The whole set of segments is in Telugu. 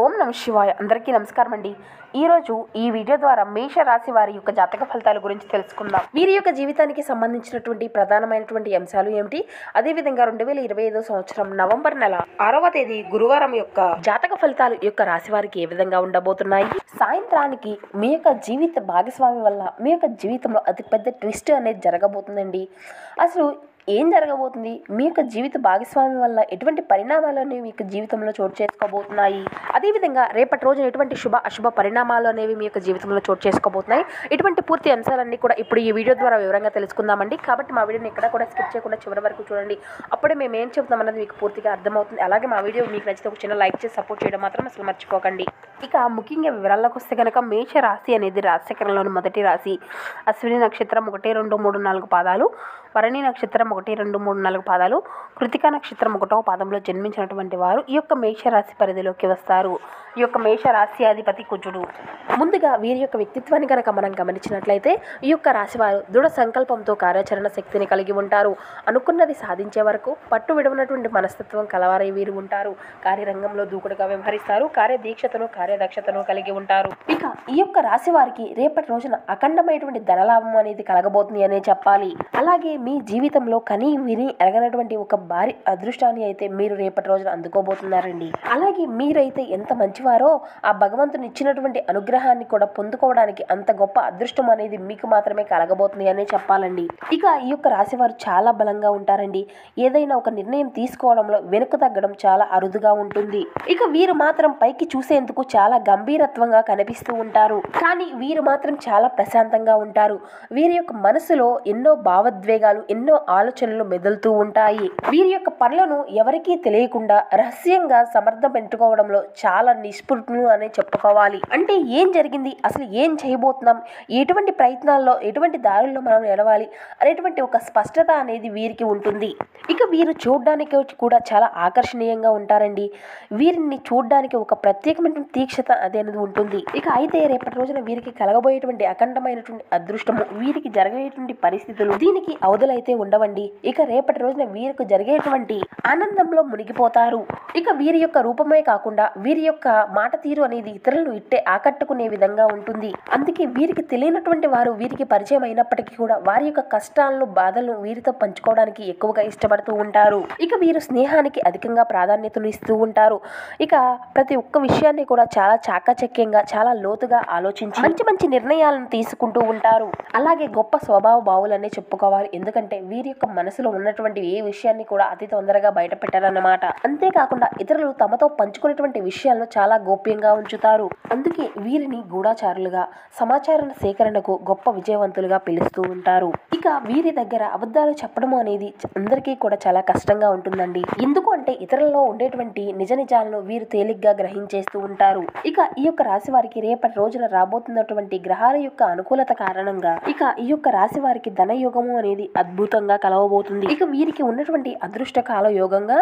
ఓం నమ శివాయ. అందరికీ నమస్కారం అండి. ఈరోజు ఈ వీడియో ద్వారా మేష రాశి వారి యొక్క జాతక ఫలితాల గురించి తెలుసుకుందాం. వీరి యొక్క జీవితానికి సంబంధించినటువంటి ప్రధానమైనటువంటి అంశాలు ఏమిటి, అదేవిధంగా 2025 సంవత్సరం నవంబర్ నెల 6వ తేదీ గురువారం యొక్క జాతక ఫలితాలు ఈ యొక్క రాశి వారికి ఏ విధంగా ఉండబోతున్నాయి. సాయంత్రానికి మీ యొక్క జీవిత భాగస్వామి వల్ల మీ యొక్క జీవితంలో అతిపెద్ద ట్విస్ట్ అనేది జరగబోతుందండి. అసలు ఏం జరగబోతుంది, మీ యొక్క జీవిత భాగస్వామి వల్ల ఎటువంటి పరిణామాలు అనేవి మీ యొక్క జీవితంలో చోటు చేసుకోబోతున్నాయి, అదేవిధంగా రేపటి రోజున ఎటువంటి శుభ అశుభ పరిణామాలు అనేవి మీ యొక్క జీవితంలో చోటు చేసుకోబోతున్నాయి. ఇటువంటి పూర్తి అంశాలన్నీ కూడా ఇప్పుడు ఈ వీడియో ద్వారా వివరంగా తెలుసుకుందామండి. కాబట్టి మా వీడియోని ఎక్కడ కూడా స్కిప్ చేయకుండా చివరి వరకు చూడండి. అప్పుడే మేము ఏం చెప్తాం అన్నది మీకు పూర్తిగా అర్థమవుతుంది. అలాగే మా వీడియో మీకు నచ్చితే ఒక చిన్న లైక్ చేసి సపోర్ట్ చేయడం మాత్రం అసలు మర్చిపోకండి. ఇక ముఖ్యంగా వివరాల్లోకి వస్తే కనుక మేష రాశి అనేది రాశిచక్రంలోని మొదటి రాశి. అశ్విని నక్షత్రం 1, 2, 3, 4 పాదాలు, భరణి నక్షత్రం 1, 2, 3, 4 పాదాలు, కృతికా నక్షత్రం 1వ పాదంలో జన్మించినటువంటి వారు ఈ యొక్క మేషరాశి పరిధిలోకి వస్తారు. ఈ యొక్క మేషరాశి అధిపతి కుజుడు. ముందుగా వీరి యొక్క వ్యక్తిత్వాన్ని కనుక మనం గమనించినట్లయితే ఈ యొక్క రాశి వారు దృఢ సంకల్పంతో కార్యాచరణ శక్తిని కలిగి ఉంటారు. అనుకున్నది సాధించే వరకు పట్టు విడవనటువంటి మనస్తత్వం కలవారై వీరు ఉంటారు. కార్యరంగంలో దూకుడుగా వ్యవహరిస్తారు. కార్యదీక్షతను కార్యదక్షతను కలిగి ఉంటారు. ఇక ఈ యొక్క రాశి వారికి రేపటి రోజున అఖండమైనటువంటి ధనలాభం అనేది కలగబోతుంది అనే చెప్పాలి. అలాగే మీ జీవితంలో కని విని ఎరగనటువంటి ఒక భారీ అదృష్టాన్ని అయితే మీరు రేపటి రోజున అందుకోబోతున్నారండి. అలాగే మీరైతే ఎంత మంచివారో ఆ భగవంతుని ఇచ్చినటువంటి అనుగ్రహాన్ని కూడా పొందుకోవడానికి అంత గొప్ప అదృష్టం అనేది మీకు మాత్రమే కలగబోతుంది అనే చెప్పాలండి. ఇక ఈ యొక్క రాశి వారు చాలా బలంగా ఉంటారండి. ఏదైనా ఒక నిర్ణయం తీసుకోవడంలో వెనుక తగ్గడం చాలా అరుదుగా ఉంటుంది. ఇక వీరు మాత్రం పైకి చూసేందుకు చాలా గంభీరత్వంగా కనిపిస్తూ ఉంటారు. కానీ వీరు మాత్రం చాలా ప్రశాంతంగా ఉంటారు. వీరి యొక్క మనసులో ఎన్నో భావోద్వేగాలు, ఎన్నో ఆలోచనలు మెదులుతూ ఉంటాయి. వీరి యొక్క పనులను ఎవరికీ తెలియకుండా రహస్యంగా సమర్థం పెట్టుకోవడంలో చాలా నిష్పృతులు అనే చెప్పుకోవాలి. అంటే ఏం జరిగింది, అసలు ఏం చేయబోతున్నాం, ఎటువంటి ప్రయత్నాల్లో ఎటువంటి దారుల్లో మనం నడవాలి అనేటువంటి ఒక స్పష్టత అనేది వీరికి ఉంటుంది. ఇక వీరు చూడడానికి కూడా చాలా ఆకర్షణీయంగా ఉంటారండి. వీరిని చూడడానికి ఒక ప్రత్యేకమైన తీక్షత అనేది ఉంటుంది. ఇక అయితే రేపటి రోజున వీరికి కలగబోయేటువంటి అఖండమైనటువంటి అదృష్టము, వీరికి జరగేటువంటి పరిస్థితులు దీనికి అవధులైతే ఉండవండి. ఇక రేపటి రోజున వీరికి జరిగేటువంటి ఆనందంలో మునిగిపోతారు. ఇక వీరి యొక్క రూపమే కాకుండా వీరి యొక్క మాట తీరు అనేది ఇతరులను ఇట్టే ఆకట్టుకునే విధంగా ఉంటుంది. అందుకే వీరికి తెలియనటువంటి వారు వీరికి పరిచయం అయినప్పటికీ కూడా వారి యొక్క కష్టాలను బాధలను వీరితో పంచుకోవడానికి ఎక్కువగా ఇష్టపడుతూ ఉంటారు. ఇక వీరు స్నేహానికి అధికంగా ప్రాధాన్యతను ఇస్తూ ఉంటారు. ఇక ప్రతి ఒక్క విషయాన్ని కూడా చాలా చాకచక్యంగా చాలా లోతుగా ఆలోచించి మంచి మంచి నిర్ణయాలను తీసుకుంటూ ఉంటారు. అలాగే గొప్ప స్వభావ భావులనే చెప్పుకోవాలి. ఎందుకంటే వీరి యొక్క మనసులో ఉన్నటువంటి ఏ విషయాన్ని కూడా అతి తొందరగా బయట పెట్టారన్నమాట. అంతేకాకుండా ఇతరులు తమతో పంచుకునేటువంటి విషయాలను చాలా గోప్యంగా ఉంచుతారు. అందుకే వీరిని గూఢాచారులుగా, సమాచార సేకరణకు గొప్ప విజయవంతులుగా పిలుస్తూ ఉంటారు. ఇక వీరి దగ్గర అబద్ధాలు చెప్పడం అనేది అందరికీ కూడా చాలా కష్టంగా ఉంటుందండి. ఎందుకు అంటే ఇతరులలో ఉండేటువంటి నిజ నిజాలను వీరు తేలిగ్గా గ్రహించేస్తూ ఉంటారు. ఇక ఈ యొక్క రాశి వారికి రేపటి రోజున రాబోతున్నటువంటి గ్రహాల యొక్క అనుకూలత కారణంగా ఇక ఈ యొక్క రాశి వారికి ధనయోగము అనేది అద్భుతంగా కలవబోతుంది. ఇక వీరికి ఉన్నటువంటి అదృష్టకాల యోగంగా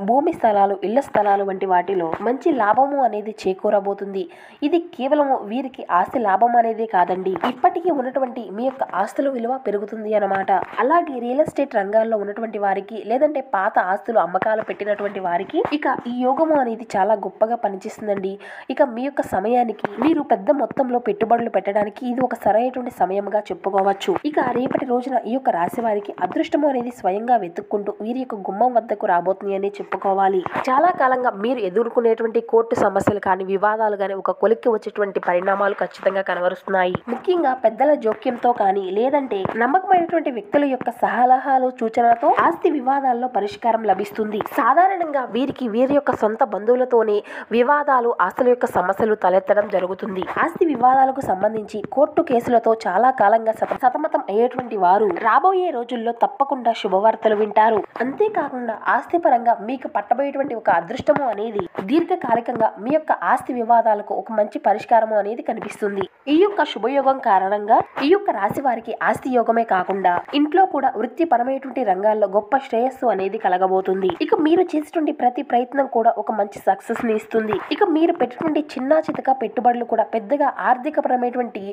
భూమి స్థలాలు, ఇళ్ల స్థలాలు వంటి వాటిలో మంచి లాభము అనేది చేకూరబోతుంది. ఇది కేవలము వీరికి ఆస్తి లాభం అనేది కాదండి, ఇప్పటికీ ఉన్నటువంటి మీ యొక్క ఆస్తుల విలువ పెరుగుతుంది అన్నమాట. అలాగే రియల్ ఎస్టేట్ రంగాల్లో ఉన్నటువంటి వారికి, లేదంటే పాత ఆస్తులు అమ్మకాలు పెట్టినటువంటి వారికి ఇక ఈ యోగము అనేది చాలా గొప్పగా పనిచేస్తుందండి. ఇక మీ యొక్క సమయానికి మీరు పెద్ద మొత్తంలో పెట్టుబడులు పెట్టడానికి ఇది ఒక సరైనటువంటి సమయంగా చెప్పుకోవచ్చు. ఇక రేపటి రోజున ఈ యొక్క రాశి వారికి అదృష్టము అనేది స్వయంగా వెతుక్కుంటూ వీరి యొక్క గుమ్మం వద్దకు రాబోతుంది అని చెప్పుకోవాలి. చాలా కాలంగా మీరు ఎదుర్కొనేటువంటి కోర్టు సమస్యలు కానీ, వివాదాలు కానీ ఒక కొలిక్కి వచ్చేటువంటి పరిణామాలు ఖచ్చితంగా కనబరుస్తున్నాయి. ముఖ్యంగా పెద్దల జోక్యంతో కానీ, లేదంటే నమ్మకమైనటువంటి వ్యక్తుల యొక్క సలహాలు సూచనలతో ఆస్తి వివాదాల్లో పరిష్కారం లభిస్తుంది. సాధారణంగా వీరికి వీరి యొక్క సొంత బంధువులతోనే వివాదాలు, ఆస్తుల యొక్క సమస్యలు తలెత్తడం జరుగుతుంది. ఆస్తి వివాదాలకు సంబంధించి కోర్టు కేసులతో చాలా కాలంగా సతమతం అయ్యేటువంటి వారు రాబోయే రోజుల్లో తప్పకుండా శుభవార్తలు వింటారు. అంతేకాకుండా ఆస్తి పరంగా మీకు పట్టబోయేటువంటి ఒక అదృష్టము అనేది దీర్ఘకాలికంగా మీ యొక్క ఆస్తి వివాదాలకు ఒక మంచి పరిష్కారము అనేది కనిపిస్తుంది. ఈ యొక్క శుభయోగం కారణంగా ఈ యొక్క రాశి వారికి ఆస్తి యోగమే కాకుండా ఇంట్లో కూడా వృత్తిపరమైనటువంటి రంగాల్లో గొప్ప శ్రేయస్సు అనేది కలగబోతుంది. ఇక మీరు చేసేటువంటి ప్రతి ప్రయత్నం కూడా ఒక మంచి సక్సెస్ ని ఇస్తుంది. ఇక మీరు పెట్టినటువంటి చిన్న చితక పెట్టుబడులు కూడా పెద్దగా ఆర్థికపరమైనటువంటి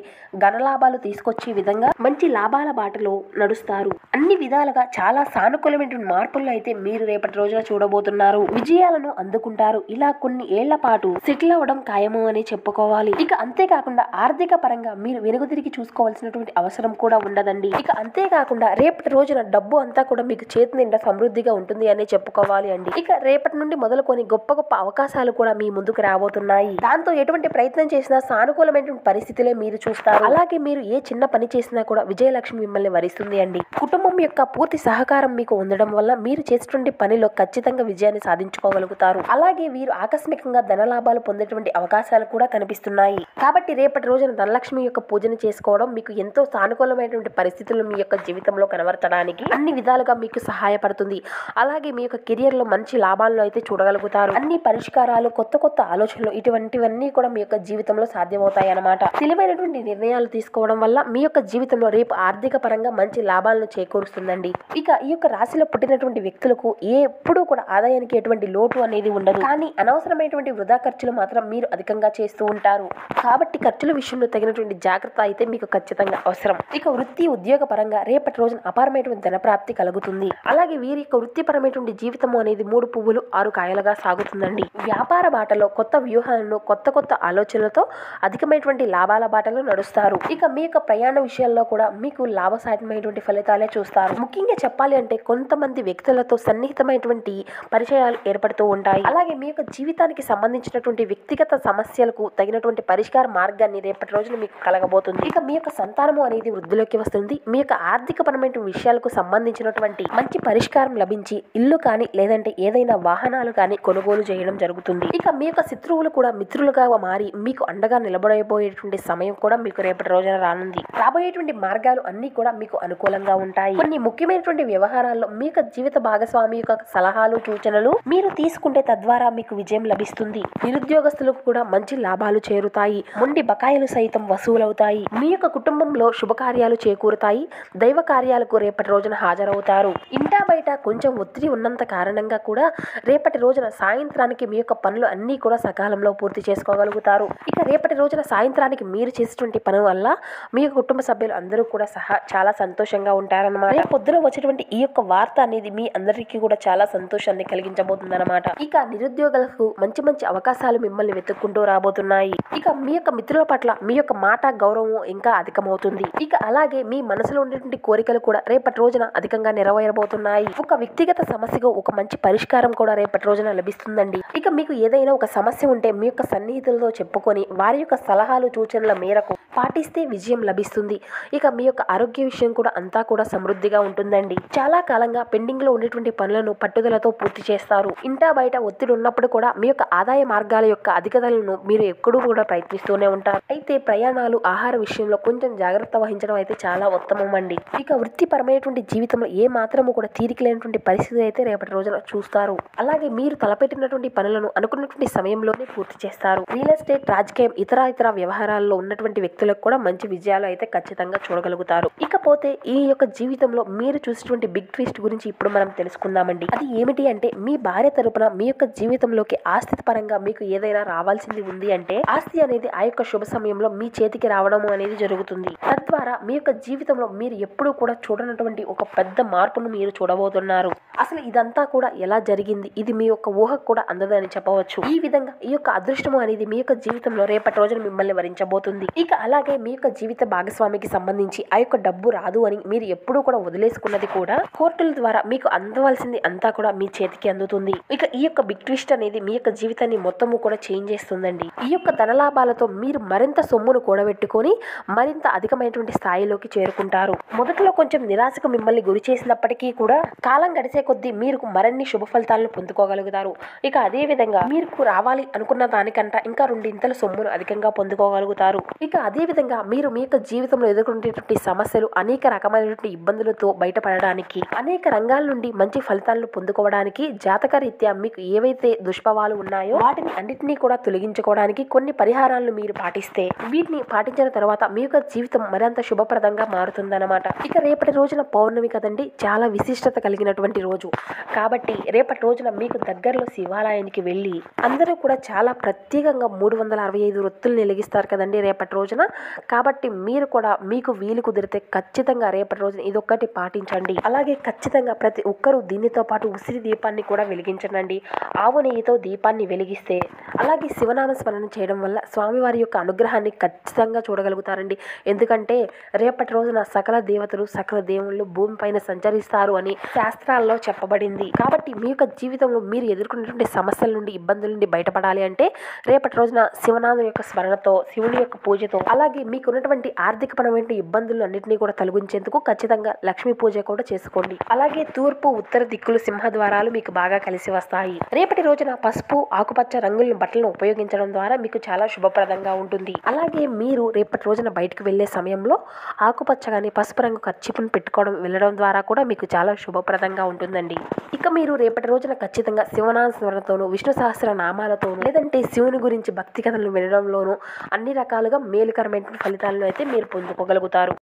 ఘనలాభాలు తీసుకొచ్చే విధంగా మంచి లాభాల బాటలో నడుస్తారు. అన్ని విధాలుగా చాలా సానుకూలమైనటువంటి మార్పులను అయితే మీరు రేపటి రోజున చూడబోతున్నారు. విజయాలను అందుకుంటారు. ఇలా కొన్ని ఏళ్ల పాటు సెటిల్ అవ్వడం ఖాయము అని చెప్పుకోవాలి. ఇక అంతేకాకుండా ఆర్థిక పరంగా మీరు వెనుగుదిరిగి చూసుకోవాల్సినటువంటి అవసరం కూడా ఉండదండి. ఇక అంతేకాకుండా రేపటి రోజున డబ్బు అంతా కూడా మీకు చేతి నిండా సమృద్ధిగా ఉంటుంది అని చెప్పుకోవాలి అండి. ఇక రేపటి నుండి మొదలుకొని గొప్ప గొప్ప అవకాశాలు కూడా మీ ముందుకు రాబోతున్నాయి. దాంతో ఎటువంటి ప్రయత్నం చేసినా సానుకూలమైనటువంటి పరిస్థితులే మీరు చూస్తారు. అలాగే మీరు ఏ చిన్న పని చేసినా కూడా విజయలక్ష్మి మిమ్మల్ని వరిస్తుంది అండి. కుటుంబం యొక్క పూర్తి సహకారం మీకు ఉండడం వల్ల మీరు చేసేటువంటి పనిలో ఖచ్చితంగా విజయాన్ని సాధించుకోగలుగుతారు. అలాగే వీరు ఆకస్మికంగా ధనలాభాలు పొందేటువంటి అవకాశాలు కూడా కనిపిస్తున్నాయి. కాబట్టి రేపటి రోజున ధనలక్ష్మి యొక్క పూజను చేసుకోవడం మీకు ఎంతో సానుకూలమైనటువంటి పరిస్థితులు మీ యొక్క జీవితంలో కనబరచడానికి అన్ని విధాలుగా మీకు సహాయపడుతుంది. అలాగే మీ యొక్క కెరియర్ లో మంచి లాభాలను అయితే చూడగలుగుతారు. అన్ని పరిష్కారాలు, కొత్త కొత్త ఆలోచనలు ఇటువంటివన్నీ కూడా మీ యొక్క జీవితంలో సాధ్యమవుతాయి అన్నమాట. తెలివైనటువంటి నిర్ణయాలు తీసుకోవడం వల్ల మీ యొక్క జీవితంలో రేపు ఆర్థిక పరంగా మంచి లాభాలను చేకూరుస్తుందండి. ఇక ఈ యొక్క రాశిలో పుట్టినటువంటి వ్యక్తులకు ఎప్పుడూ కూడా ఆదాయానికి ఎటువంటి లోటు అనేది ఉండదు. కానీ అనవసరమైనటువంటి వృధా ఖర్చులు మాత్రం మీరు అధికంగా చేస్తూ ఉంటారు. కాబట్టి ఖర్చుల విషయంలో తగినటువంటి జాగ్రత్త అయితే మీకు ఖచ్చితంగా అవసరం. ఇక వృత్తి ఉద్యోగ పరంగా రేపటి రోజున అపారమైనటువంటి ధన ప్రాప్తి కలుగుతుంది. అలాగే వీరి యొక్క వృత్తిపరమైనటువంటి జీవితం అనేది 3 పువ్వులు 6 కాయలుగా సాగుతుందండి. వ్యాపార బాటలో కొత్త వ్యూహాలను, కొత్త కొత్త ఆలోచనలతో అధికమైనటువంటి లాభాల బాటలో నడుస్తారు. ఇక మీ యొక్క ప్రయాణ విషయాల్లో కూడా మీకు లాభసాటిమైనటువంటి ఫలితాలే చూస్తారు. ముఖ్యంగా చెప్పాలి అంటే కొంతమంది వ్యక్తులతో సన్నిహితమైనటువంటి పరిచయాలు ఏర్పడుతూ ఉంటాయి. అలాగే మీ యొక్క జీవితానికి సంబంధించినటువంటి వ్యక్తిగత సమస్యలకు తగినటువంటి పరిష్కార మార్గాన్ని రేపటి రోజున మీకు కలగబోతుంది. ఇక మీ యొక్క సంతానము అనేది వృద్ధిలోకి వస్తుంది. మీ యొక్క ఆర్థిక పరమైన విషయాలకు సంబంధించినటువంటి మంచి పరిష్కారం లభించి ఇల్లు కానీ లేదంటే ఏదైనా వాహనాలు కానీ కొనుగోలు చేయడం జరుగుతుంది. ఇక మీ యొక్క శత్రువులు కూడా మిత్రులుగా మారి మీకు అండగా నిలబడబోయేటువంటి సమయం కూడా మీకు రేపటి రోజున రానుంది. రాబోయేటువంటి మార్గాలు అన్ని కూడా మీకు అనుకూలంగా ఉంటాయి. కొన్ని ముఖ్యమైనటువంటి వ్యవహారాల్లో మీ యొక్క జీవిత భాగస్వామి యొక్క సలహాలు, సూచనలు మీరు తీసుకుంటే తద్వారా మీకు విజయం లభిస్తుంది. నిరుద్యోగస్తులకు కూడా మంచి లాభాలు చేరుతాయి. మొండి బకాయిలు సైతం వసూలవుతాయి. మీ యొక్క కుటుంబంలో శుభకార్యాలు చేకూరుతాయి. దైవ కార్యాలకు రేపటి రోజున హాజరవుతారు. ఇంటా బయట కొంచెం ఒత్తిడి ఉన్నంత కారణంగా కూడా రేపటి రోజున సాయంత్రానికి మీ యొక్క పనులు అన్ని కూడా సకాలంలో పూర్తి చేసుకోగలుగుతారు. ఇక రేపటి రోజున సాయంత్రానికి మీరు చేసేటువంటి పని వల్ల మీ యొక్క కుటుంబ సభ్యులు అందరూ కూడా చాలా సంతోషంగా ఉంటారన్నమాట. రేపు పొద్దున వచ్చేటువంటి ఈ యొక్క వార్త అనేది మీ అందరికీ కూడా చాలా సంతోషాన్ని కలిగించబోతుంది అన్నమాట. ఇక నిరుద్యోగులకు మంచి మంచి అవకాశాలు మిమ్మల్ని వెతుక్కుంటూ రాబోతున్నాయి. ఇక మీ యొక్క మిత్రుల పట్ల మీ యొక్క మాట గౌరవం ఇంకా అధికమవుతుంది. ఇక అలాగే మీ మనసులో ఉండేటువంటి కోరికలు కూడా రేపటి రోజున అధికంగా నెరవేరబోతున్నాయి. ఒక వ్యక్తిగత సమస్యకు ఒక మంచి పరిష్కారం కూడా రేపటి రోజున లభిస్తుందండి. ఇక మీకు ఏదైనా ఒక సమస్య ఉంటే మీ యొక్క సన్నిహితులతో చెప్పుకొని వారి యొక్క సలహాలు, సూచనల మేరకు పాటిస్తే విజయం లభిస్తుంది. ఇక మీ యొక్క ఆరోగ్య విషయం కూడా అంతా కూడా సమృద్ధిగా ఉంటుందండి. చాలా కాలంగా పెండింగ్ లో ఉండేటువంటి పనులను పట్టుదలతో పూర్తి చేస్తారు. ఇంటా బయట ఒత్తిడి ఉన్నప్పుడు కూడా మీ యొక్క ఆదాయ మార్గాల యొక్క అధికతలను మీరు ఎక్కడూ కూడా ప్రయత్నిస్తూనే ఉంటారు. అయితే ప్రయాణాలు, ఆహార విషయంలో కొంచెం జాగ్రత్త వహించడం అయితే చాలా ఉత్తమం అండి. ఇక వృత్తిపరమైనటువంటి జీవితంలో ఏ మాత్రము కూడా తీరిక లేనటువంటి పరిస్థితి అయితే రేపటి రోజున చూస్తారు. అలాగే మీరు తలపెట్టినటువంటి పనులను అనుకున్నటువంటి సమయంలోనే పూర్తి చేస్తారు. రియల్ ఎస్టేట్, రాజకీయం, ఇతర వ్యవహారాల్లో ఉన్నటువంటి వ్యక్తులకు కూడా మంచి విజయాలు అయితే ఖచ్చితంగా చూడగలుగుతారు. ఇకపోతే ఈ యొక్క జీవితంలో మీరు చూసేటువంటి బిగ్ ట్విస్ట్ గురించి ఇప్పుడు మనం తెలుసుకుందామండి. అది ఏమిటి అంటే మీ భార్య తరపున మీ యొక్క జీవితంలోకి ఆస్తి పరంగా మీకు ఏదైనా రావాల్సింది ఉంది అంటే ఆస్తి అనేది ఆ యొక్క శుభ సమయంలో మీ చేతికి రావడం అనేది జరుగుతుంది. తద్వారా మీ యొక్క జీవితంలో మీరు ఎప్పుడూ కూడా చూడనటువంటి ఒక పెద్ద మార్పును మీరు చూడబోతున్నారు. అసలు ఇదంతా కూడా ఎలా జరిగింది, ఇది మీ యొక్క ఊహకు కూడా అందదని చెప్పవచ్చు. ఈ విధంగా ఈ యొక్క అదృష్టము అనేది మీ యొక్క జీవితంలో రేపటి రోజున మిమ్మల్ని వరించబోతుంది. ఇక అలాగే మీ యొక్క జీవిత భాగస్వామికి సంబంధించి ఆ యొక్క డబ్బు రాదు అని మీరు ఎప్పుడూ కూడా వదిలేసుకున్నది కూడా కోర్టుల ద్వారా మీకు అందవలసింది అంతా కూడా మీ చేతికి అందుతుంది. ఇక ఈ యొక్క బిగ్ ట్విస్ట్ అనేది మీ యొక్క జీవితాన్ని మొత్తము కూడా చేంజ్ చేస్తుందండి. ఈ యొక్క ధనలాభాలతో మీరు మరింత సొమ్మును కూడబెట్టుకొని మరింత అధికమైనటువంటి స్థాయిలోకి చేరుకుంటారు. మొదట్లో కొంచెం నిరాశకు మిమ్మల్ని గురి చేసినప్పటికీ కూడా కాలం గడిచే కొద్దీ మీరు మరిన్ని శుభ ఫలితాలను పొందుకోగలుగుతారు. ఇక అదే విధంగా మీకు రావాలి అనుకున్న దానికంట ఇంకా 2 ఇంతల సొమ్మును అధికంగా పొందుకోగలుగుతారు. ఇక అదే విధంగా మీరు మీ యొక్క జీవితంలో ఎదుర్కొనేటువంటి సమస్యలు, అనేక రకమైనటువంటి ఇబ్బందులతో బయటపడడానికి, అనేక రంగాల నుండి మంచి ఫలితాలను పొందుకోవడానికి జాతక రీత్యా మీకు ఏవైతే దుష్ప్రభావాలు ఉన్నాయో వాటిని అన్నిటినీ కూడా తొలగించుకోవడానికి కొన్ని పరిహారాలను మీరు పాటిస్తే వీటిని పాటించిన తర్వాత మీ యొక్క జీవితం మరింత శుభప్రదంగా మారుతుందన్నమాట. ఇక రేపటి రోజున పౌర్ణమి కదండి, చాలా విశిష్టత కలిగినటువంటి రోజు. కాబట్టి రేపటి రోజున మీకు దగ్గరలో శివాలయానికి వెళ్ళి అందరూ కూడా చాలా ప్రత్యేకంగా 365 రొత్తులు వెలిగిస్తారు కదండి రేపటి రోజున. కాబట్టి మీరు కూడా మీకు వీలు కుదిరితే ఖచ్చితంగా రేపటి రోజున ఇదొక్కటి పాటించండి. అలాగే ఖచ్చితంగా ప్రతి ఒక్కరూ దీనితో పాటు ఉసిరి దీపాన్ని కూడా వెలిగించండి. ఆవు నెయ్యితో దీపాన్ని వెలిగిస్తే అలాగే శివనామ స్మరణ చేయడం వల్ల స్వామివారి యొక్క అనుగ్రహాన్ని ఖచ్చితంగా చూడగలుగుతారండి. ఎందుకంటే రేపటి రోజున సకల దేవతలు సకల దేవుళ్ళు భూమిపైన సంచరిస్తారు అని శాస్త్రాల్లో చెప్పబడింది. కాబట్టి మీ యొక్క జీవితంలో మీరు ఎదుర్కొన్నటువంటి సమస్యల నుండి ఇబ్బందుల నుండి బయటపడాలి అంటే రేపటి రోజున శివనామం యొక్క స్మరణతో శివుని యొక్క పూజతో అలాగే మీకున్నటువంటి ఆర్థికపరమైన ఇబ్బందులు అన్నింటినీ కూడా తొలగించేందుకు ఖచ్చితంగా లక్ష్మీ పూజ కూడా చేసుకోండి. అలాగే తూర్పు ఉత్తర దిక్కులు సింహద్వారాలు మీకు బాగా కలిసి వస్తాయి. రేపటి రోజున పసుపు ఆకుపచ్చ రంగుల బట్టలను ఉపయోగించడం ద్వారా మీకు చాలా శుభప్రదంగా ఉంటుంది. అలాగే మీరు రేపటి రోజున బయటకు వెళ్లే సమయంలో ఆకుపచ్చ కానీ పసుపు రంగు ఖర్చీపును పెట్టుకోవడం వెళ్ళడం ద్వారా కూడా మీకు చాలా శుభప్రదంగా ఉంటుందండి. ఇక మీరు రేపటి రోజున ఖచ్చితంగా శివనామ స్మరణతోనూ విష్ణు సహస్ర నామాలతోనూ లేదంటే శివుని గురించి భక్తి కథలను వినడంలోనూ అన్ని రకాలుగా మేలుకరమైన ఫలితాలను అయితే మీరు పొందుకోగలుగుతారు.